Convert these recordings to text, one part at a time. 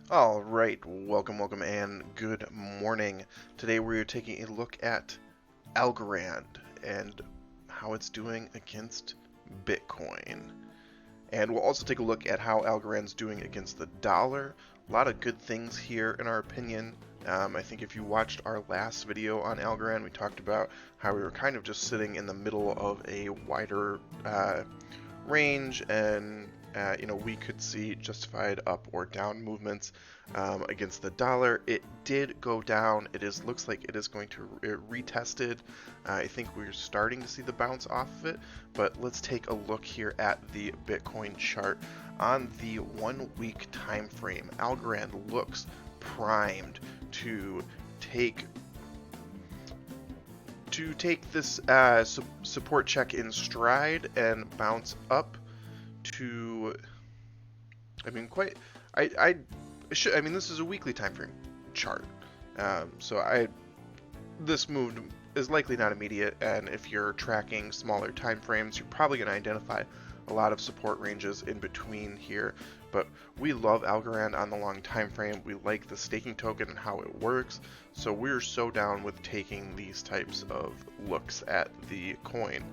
All right, welcome, and good morning. Today we're taking a look at Algorand and how it's doing against Bitcoin. And we'll also take a look at how Algorand's doing against the dollar. A lot of good things here, in our opinion. I think if you watched our last video on Algorand, we talked about how we were kind of just sitting in the middle of a wider range, and we could see justified up or down movements against the dollar. It did go down. Looks like it is going to retested. I think we're starting to see the bounce off of it, but let's take a look here at the Bitcoin chart. On the 1 week time frame, Algorand looks primed to take this support check in stride and bounce up to, I mean, this is a weekly time frame chart. This move is likely not immediate, and if you're tracking smaller time frames, you're probably going to identify a lot of support ranges in between here. But we love Algorand on the long time frame. We like the staking token and how it works, so we're so down with taking these types of looks at the coin.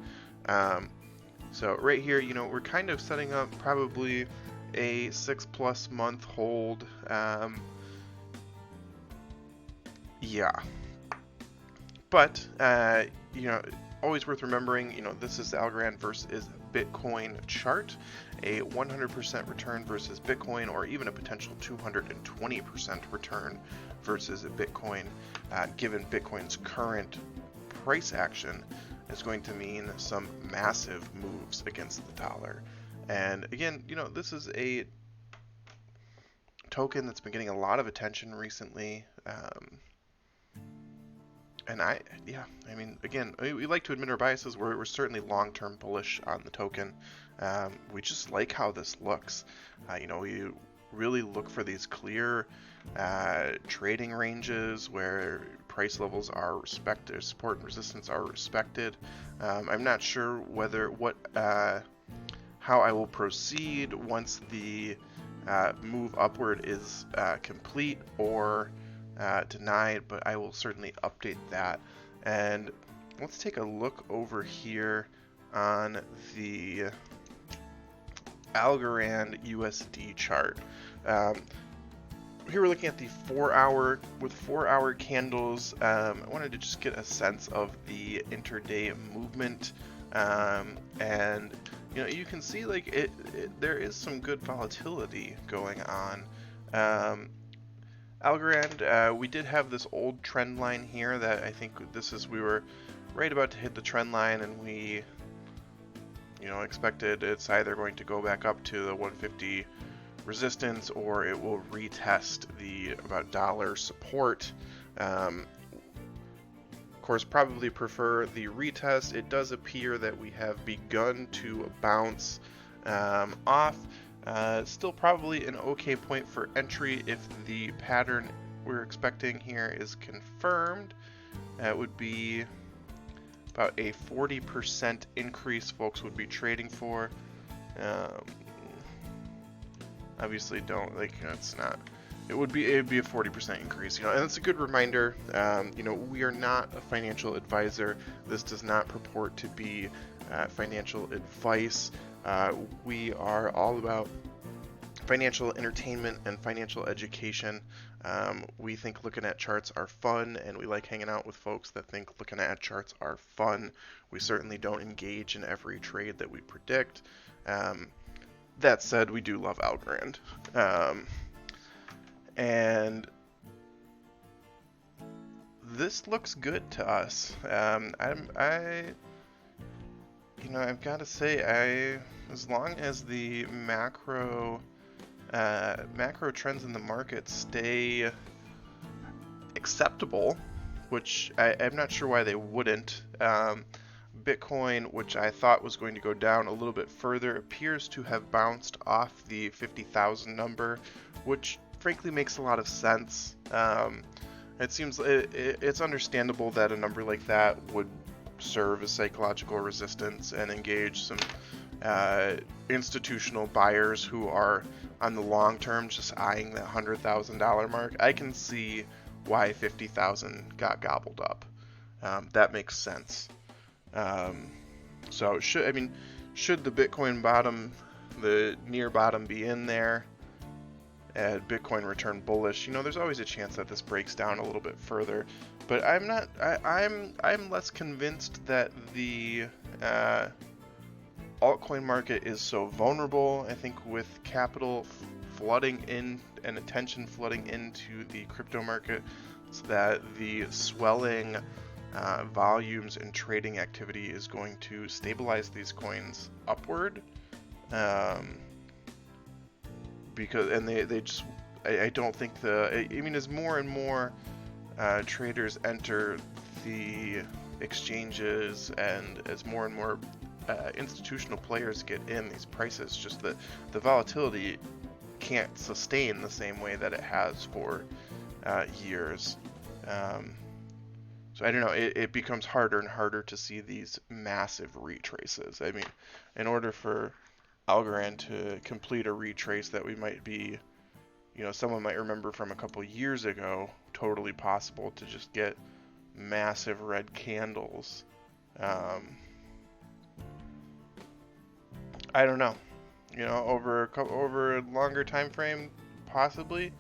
So right here, we're kind of setting up probably a 6+ month hold. Yeah, but always worth remembering, this is the Algorand versus Bitcoin chart. A 100% return versus Bitcoin, or even a potential 220% return versus Bitcoin, given Bitcoin's current price action, is going to mean some massive moves against the dollar. And again, this is a token that's been getting a lot of attention recently. Again, we like to admit our biases. We're certainly long-term bullish on the token. We just like how this looks. We really look for these clear trading ranges where price levels are respected, support and resistance are respected. I'm not sure how I will proceed once the move upward is complete or denied, but I will certainly update that. And let's take a look over here on the Algorand USD chart. Here we're looking at the 4-hour with 4-hour candles. I wanted to just get a sense of the intraday movement, and you can see like there is some good volatility going on. Algorand, we did have this old trend line here that I think we were right about to hit the trend line, and we expected it's either going to go back up to the 150 resistance or it will retest the about dollar support. Of course, probably prefer the retest. It does appear that we have begun to bounce off. Still probably an okay point for entry if the pattern we're expecting here is confirmed. That would be about a 40% increase folks would be trading for. Obviously it's not, it would be a 40% increase, and it's a good reminder. We are not a financial advisor. This does not purport to be financial advice. We are all about financial entertainment and financial education. We think looking at charts are fun, and we like hanging out with folks that think looking at charts are fun. We certainly don't engage in every trade that we predict. That said, we do love Algorand. And this looks good to us. I've got to say, as long as the macro trends in the market stay acceptable, which I'm not sure why they wouldn't. Bitcoin, which I thought was going to go down a little bit further, appears to have bounced off the 50,000 number, which frankly makes a lot of sense. It seems it's understandable that a number like that would serve as psychological resistance and engage some institutional buyers who are on the long term just eyeing that $100,000 mark, I can see why 50,000 got gobbled up. That makes sense. So should the Bitcoin bottom, the near bottom, be in there, and Bitcoin return bullish, there's always a chance that this breaks down a little bit further. But I'm less convinced that the altcoin market is so vulnerable. I think with capital flooding in and attention flooding into the crypto market, so that the swelling volumes and trading activity is going to stabilize these coins upward. Because they just, I don't think as more and more traders enter the exchanges, and as more and more institutional players get in, these prices, just the volatility can't sustain the same way that it has for years. So I don't know, it becomes harder and harder to see these massive retraces. I mean, in order for Algorand to complete a retrace that we might be, someone might remember from a couple years ago, totally possible to just get massive red candles. I don't know, over a longer time frame, possibly,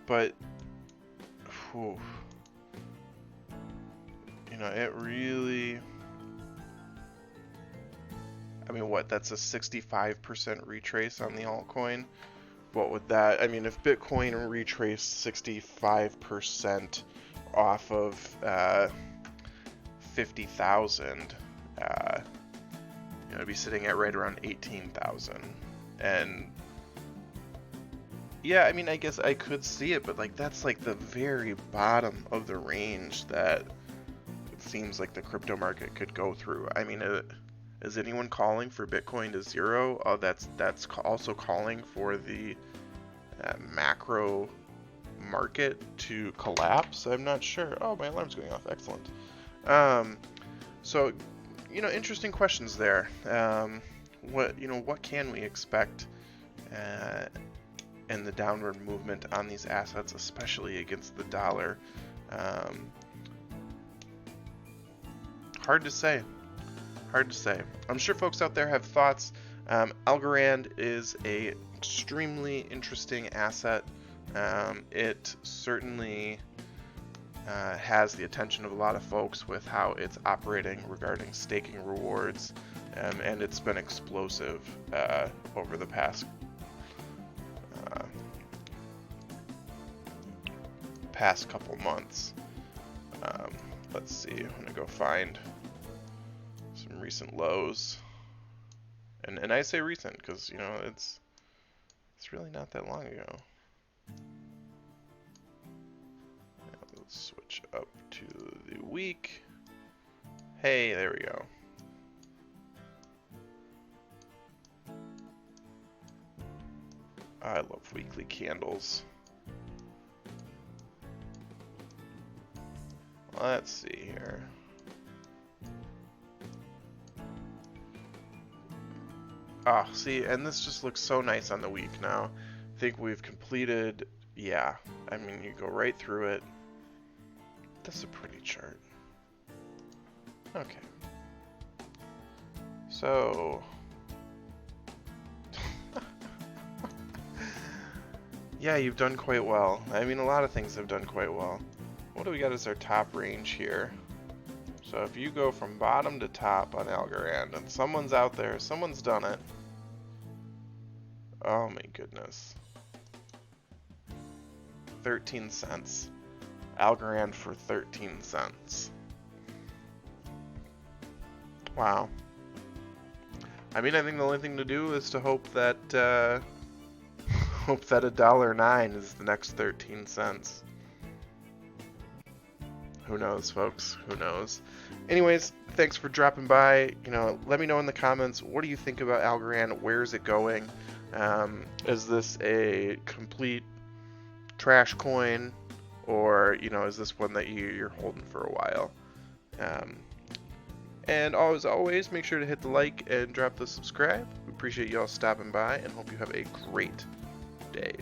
but whew, it really, that's a 65% retrace on the altcoin. What would that, if Bitcoin retraced 65% off of 50,000, it'd be sitting at right around 18,000. And yeah, I guess I could see it, but that's the very bottom of the range that it seems like the crypto market could go through. Is anyone calling for Bitcoin to zero? Oh, that's also calling for the macro market to collapse. I'm not sure. Oh, my alarm's going off. Excellent. So, interesting questions there. What can we expect in the downward movement on these assets, especially against the dollar? Hard to say. I'm sure folks out there have thoughts. Algorand is a extremely interesting asset. It certainly has the attention of a lot of folks with how it's operating regarding staking rewards, and it's been explosive over the past couple months. Let's see, I'm gonna go find some recent lows, and I say recent because it's really not that long ago. Let's switch up to the week. Hey, there we go. I love weekly candles. Let's see here. Ah, see, and this just looks so nice on the week now. I think we've completed, yeah, you go right through it. That's a pretty chart. Okay. So, yeah, you've done quite well. A lot of things have done quite well. What do we got as our top range here? So if you go from bottom to top on Algorand, and someone's out there, someone's done it. Oh my goodness. 13 cents. Algorand for 13 cents. Wow. I think the only thing to do is to hope that $1.09 is the next 13 cents. Who knows, folks? Who knows? Anyways, thanks for dropping by. Let me know in the comments, what do you think about Algorand? Where is it going? Is this a complete trash coin, or is this one that you're holding for a while? And as always, make sure to hit the like and drop the subscribe. We appreciate y'all stopping by and hope you have a great day.